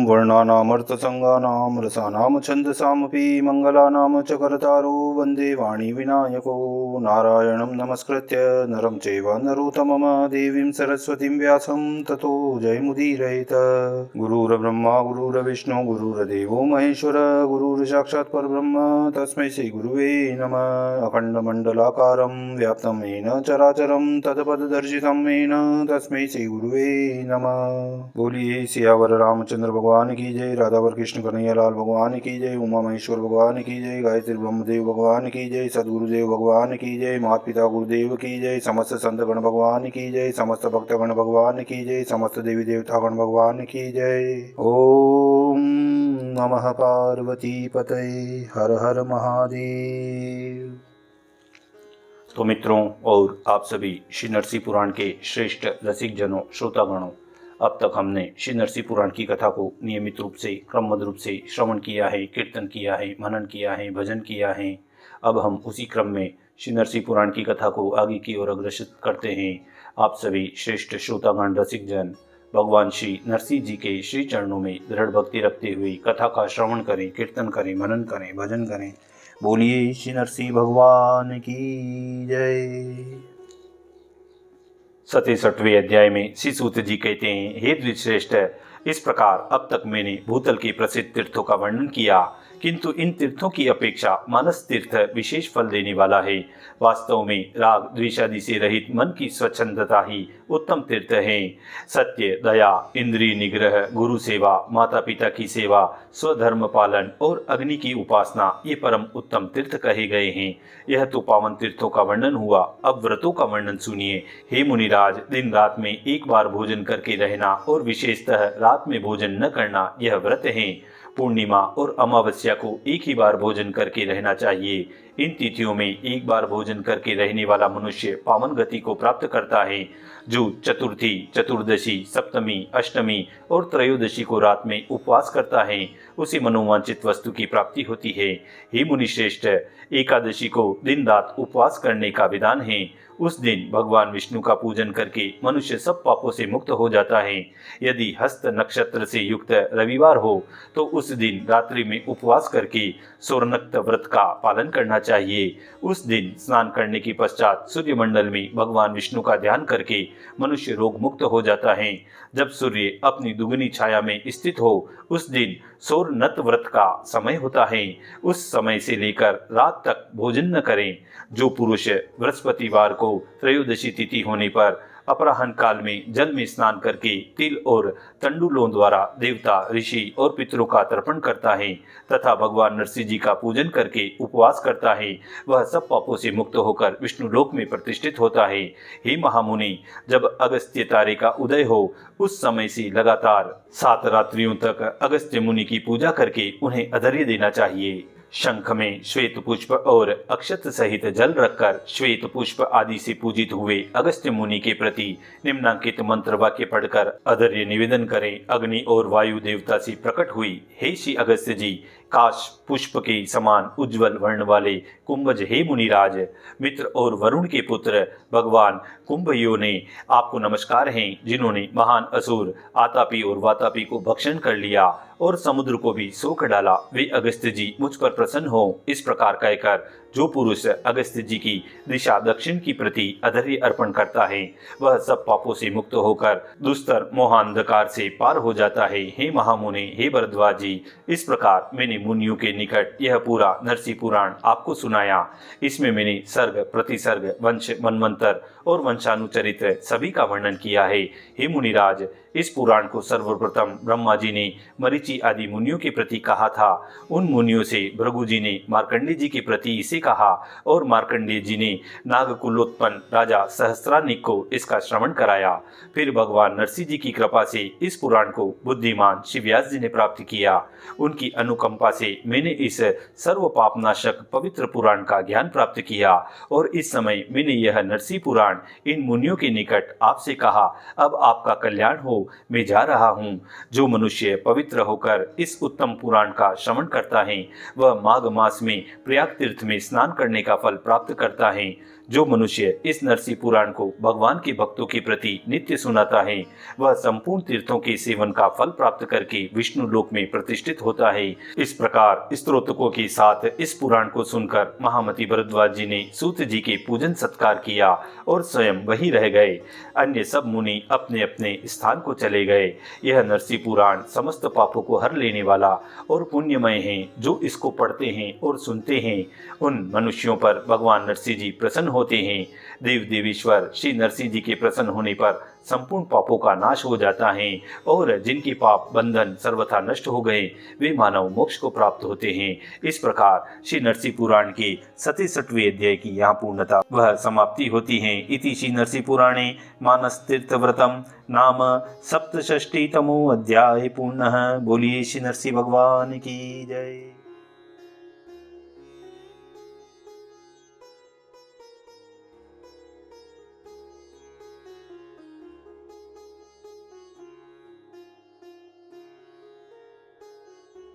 वर्णानामर्थसङ्गानां रसानां छन्दसामपि मङ्गलानां च करतारो वन्दे वाणी विनायको नारायणं नमस्कृत्य नरं चैव नरोत्तमं देवीं सरस्वतीं व्यासं ततो जयमुदीरयेत्। गुरुर्ब्रह्मा गुरुर्विष्णु गुरुर्देवो महेश्वर गुरुर्साक्षात् परब्रह्म तस्मै श्रीगुरुवे नमः। अखण्डमण्डलाकारं व्याप्तं येन चराचरं तत्पददर्शितं येन तस्मै श्रीगुरुवे नमः। बोलिए सियावर रामचंद्र भगवान की जय, राधावर कृष्ण कन्हैया लाल भगवान की जय, उमा महेश्वर भगवान की जय, गायत्री ब्रह्मदेव भगवान की जय, सदगुरुदेव भगवान की जय, माता पिता गुरुदेव की जय, समस्त संत गण भगवान की जय, समस्त भक्त गण भगवान की जय, समस्त देवी देवता गण भगवान की जय। ओम नमः पार्वती पतये, हर हर महादेव। तो मित्रों और आप सभी श्री नरसिंह पुराण के श्रेष्ठ रसिक जनों, श्रोतागणों, अब तक हमने श्री नरसिंह पुराण की कथा को नियमित रूप से क्रमबद्ध रूप से श्रवण किया है, कीर्तन किया है, मनन किया है, भजन किया है। अब हम उसी क्रम में श्री नरसिंह पुराण की कथा को आगे की ओर अग्रसर करते हैं। आप सभी श्रेष्ठ श्रोतागण रसिक जन भगवान श्री नरसिंह जी के श्री चरणों में दृढ़ भक्ति रखते हुए कथा का श्रवण करें, कीर्तन करें, मनन करें, भजन करें। बोलिए श्री नरसिंह भगवान की जय। 67वें अध्याय में श्री सूत जी कहते हैं, हे द्विजश्रेष्ठ, इस प्रकार अब तक मैंने भूतल के प्रसिद्ध तीर्थों का वर्णन किया, किंतु इन तीर्थों की अपेक्षा मानस तीर्थ विशेष फल देने वाला है। वास्तव में राग द्वेषादि से रहित मन की स्वच्छंदता ही उत्तम तीर्थ है। सत्य, दया, इंद्रिय निग्रह, गुरु सेवा, माता पिता की सेवा, स्वधर्म पालन और अग्नि की उपासना ये परम उत्तम तीर्थ कहे गए हैं। यह तो पावन तीर्थों का वर्णन हुआ। अब व्रतों का वर्णन सुनिए। हे मुनिराज, दिन रात में एक बार भोजन करके रहना और विशेषतः रात में भोजन न करना यह व्रत है। पूर्णिमा और अमावस्या को एक ही बार भोजन करके रहना चाहिए। इन तिथियों में एक बार भोजन करके रहने वाला मनुष्य पावन गति को प्राप्त करता है। जो चतुर्थी, चतुर्दशी, सप्तमी, अष्टमी और त्रयोदशी को रात में उपवास करता है उसे मनोवांछित वस्तु की प्राप्ति होती है। हे मुनिश्रेष्ठ, एकादशी को दिन रात उपवास करने का विधान है। उस दिन भगवान विष्णु का पूजन करके मनुष्य सब पापों से मुक्त हो जाता है। यदि हस्त नक्षत्र से युक्त रविवार हो तो उस दिन रात्रि में उपवास करके सौरनक्त व्रत का पालन करना चाहिए। उस दिन स्नान करने के पश्चात सूर्यमंडल में भगवान विष्णु का ध्यान करके मनुष्य रोग मुक्त हो जाता है। जब सूर्य अपनी दुगनी छाया में स्थित हो उस दिन सौरनत व्रत का समय होता है। उस समय से लेकर रात तक भोजन न करें। जो पुरुष बृहस्पतिवार को त्रयोदशी तिथि होने पर अपराह्न काल में जल में स्नान करके तिल और तंडुलों द्वारा देवता, ऋषि और पितरों का तर्पण करता है तथा भगवान नरसिंह जी का पूजन करके उपवास करता है, वह सब पापों से मुक्त होकर विष्णु लोक में प्रतिष्ठित होता है। हे महामुनि, जब अगस्त्य तारे का उदय हो उस समय से लगातार 7 रात्रियों तक अगस्त्य मुनि की पूजा करके उन्हें अर्घ्य देना चाहिए। शंख में श्वेत पुष्प और अक्षत सहित जल रखकर श्वेत पुष्प आदि से पूजित हुए अगस्त्य मुनि के प्रति निम्नांकित मंत्र वाक्य पढ़कर अर्घ्य निवेदन करें। अग्नि और वायु देवता से प्रकट हुई, हे श्री अगस्त्य जी, काश पुष्प के समान उज्जवल वर्ण वाले कुंभज, हे मुनिराज, मित्र और वरुण के पुत्र भगवान कुंभयो ने आपको नमस्कार हैं, जिन्होंने महान असुर आतापी और वातापी को भक्षण कर लिया और समुद्र को भी सोख डाला। वे अगस्त्य जी मुझ पर प्रसन्न हो। इस प्रकार कहकर जो पुरुष अगस्त्य जी की दिशा दक्षिण की प्रति अर्घ्य अर्पण करता है वह सब पापों से मुक्त होकर दुस्तर मोहांधकार से पार हो जाता है। हे महामुनि, हे भरद्वाज जी, इस प्रकार मैंने मुनियों के निकट यह पूरा नरसिंह पुराण आपको सुनाया। इसमें मैंने सर्ग, प्रतिसर्ग, वंश, मनवंतर और वंशानुचरित्र सभी का वर्णन किया है। हे मुनिराज, इस पुराण को सर्वप्रथम ब्रह्मा जी ने मरीचि आदि मुनियों के प्रति कहा था। उन मुनियों से भृगु जी ने मार्कंडेय जी के प्रति इसे कहा और मार्कंडेय जी ने नागकुलोत्पन्न राजा सहस्रानिक को इसका श्रवण कराया। फिर भगवान नरसिंह जी की कृपा से इस पुराण को बुद्धिमान श्री व्यास जी ने प्राप्त किया। उनकी अनुकंपा से मैंने इस सर्व पापनाशक पवित्र पुराण का ज्ञान प्राप्त किया और इस समय मैंने यह नरसिंह पुराण इन मुनियों के निकट आपसे कहा। अब आपका कल्याण हो, मैं जा रहा हूँ। जो मनुष्य पवित्र होकर इस उत्तम पुराण का श्रवण करता है वह माघ मास में प्रयाग तीर्थ में स्नान करने का फल प्राप्त करता है। जो मनुष्य इस नरसिंह पुराण को भगवान के भक्तों के प्रति नित्य सुनाता है वह संपूर्ण तीर्थों के सेवन का फल प्राप्त करके विष्णु लोक में प्रतिष्ठित होता है। इस प्रकार स्तोत्रकों के साथ इस पुराण को सुनकर महामति भरद्वाज जी ने सूत जी के पूजन सत्कार किया और स्वयं वही रह गए। अन्य सब मुनि अपने अपने स्थान को चले गए। यह नरसिंह पुराण समस्त पापों को हर लेने वाला और पुण्यमय है। जो इसको पढ़ते हैं और सुनते हैं उन मनुष्यों पर भगवान नरसिंह जी प्रसन्न होते हैं। देव देवेश्वर श्री नरसिंह जी के प्रसन्न होने पर संपूर्ण पापों का नाश हो जाता है और जिनके पाप बंधन सर्वथा नष्ट हो गए वे मानव मोक्ष को प्राप्त होते हैं। इस प्रकार श्री नरसिंह पुराण के 67वें अध्याय की यहाँ पूर्णता वह समाप्ति होती है। इति श्री नरसिंह पुराणे मानस तीर्थ व्रतम नाम 67तमो अध्याय पूर्णः। बोलिए श्री नरसिंह भगवान की जय।